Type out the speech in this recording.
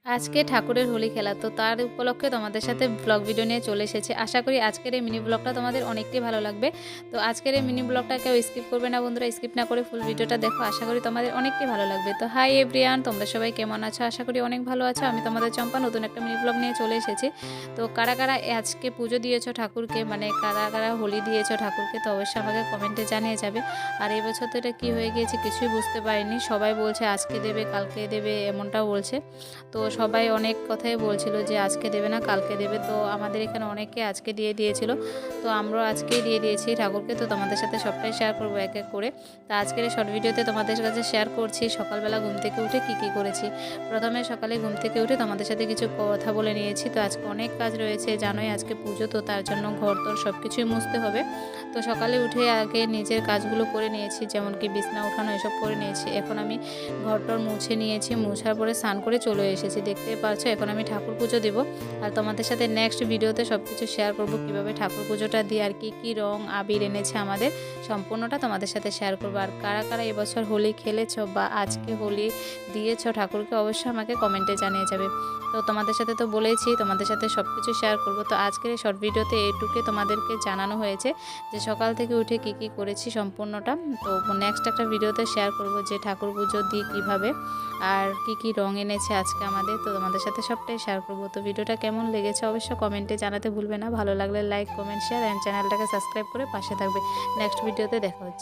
আজকে ঠাকুরের হোলি খেলা, তো তার উপলক্ষে তোমাদের সাথে ব্লগ ভিডিও নিয়ে চলে এসেছি। আশা করি আজকের এই মিনি ব্লগটা তোমাদের অনেকটাই ভালো লাগবে। তো আজকের এই মিনি ব্লগটা কেউ স্কিপ করবে না বন্ধুরা, স্কিপ না করে ফুল ভিডিওটা দেখো। আশা করি তোমাদের অনেকটাই ভালো লাগবে। তো হাই এভরিওয়ান, তোমরা সবাই কেমন আছো? আশা করি অনেক ভালো আছো। আমি তোমাদের চম্পা নতুন একটা মিনি ব্লগ নিয়ে চলে এসেছি। তো কারা কারা আজকে পুজো দিয়েছো ঠাকুরকে, মানে কারা কারা হোলি দিয়েছো ঠাকুরকে, তো অবশ্যই আমাকে কমেন্টে জানিয়ে যাবে। আর এই বছর তো এটা কী হয়ে গিয়েছে কিছুই বুঝতে পারিনি। সবাই বলছে আজকে দেবে কালকে দেবে এমনটাও বলছে। তো সবাই অনেক কথাই বলছিল যে আজকে দেবে না কালকে দেবে। তো আমাদের এখানে অনেকে আজকে দিয়ে দিয়েছিল, তো আমরাও আজকেই দিয়ে দিয়েছি ঠাকুরকে। তো তোমাদের সাথে সবটাই শেয়ার করবো এক এক করে। তো আজকের এই শর্ট ভিডিওতে তোমাদের কাছে শেয়ার করছি সকালবেলা ঘুম থেকে উঠে কী করেছি। প্রথমে সকালে ঘুম থেকে উঠে তোমাদের সাথে কিছু কথা বলে নিয়েছি। তো আজকে অনেক কাজ রয়েছে, জানোই আজকে পুজো, তো তার জন্য ঘর তোর সব কিছুই মুছতে হবে। তো সকালে উঠে আগে নিজের কাজগুলো করে নিয়েছি, যেমন কি বিছনা উঠানো এসব করে নিয়েছি। এখন আমি ঘরটর মুছে নিয়েছি, মুছার পরে স্নান করে চলে এসেছি। দেখতেই পারছো এখন আমি ঠাকুর পুজো দিব। আর তোমাদের সাথে নেক্সট ভিডিওতে সব কিছু শেয়ার করব, কীভাবে ঠাকুর পুজোটা দিই আর কি রং আবির এনেছে আমাদের, সম্পূর্ণটা তোমাদের সাথে শেয়ার করবো। আর কারা কারা এবছর হোলি খেলেছো বা আজকে হোলি দিয়েছো ঠাকুরকে, অবশ্যই আমাকে কমেন্টে জানিয়ে যাবে। তো তোমাদের সাথে তো বলেছি তোমাদের সাথে সব কিছু শেয়ার করব। তো আজকের এই শর্ট ভিডিওতে এইটুকে তোমাদেরকে জানানো হয়েছে যে সকাল থেকে উঠে কি করেছি সম্পূর্ণটা। তো নেক্সট একটা ভিডিওতে শেয়ার করব যে ঠাকুর পুজো দিই কীভাবে, আর কি রং এনেছে আজকে আমাদের, তো তোমাদের সাথে সবটাই শেয়ার করব। তো ভিডিওটা কেমন লেগেছে অবশ্যই কমেন্টে জানাতে ভুলবে না। ভালো লাগলে লাইক কমেন্ট শেয়ার অ্যান্ড চ্যানেলটাকে সাবস্ক্রাইব করে পাশে থাকবে। নেক্সট ভিডিওতে দেখা হচ্ছে।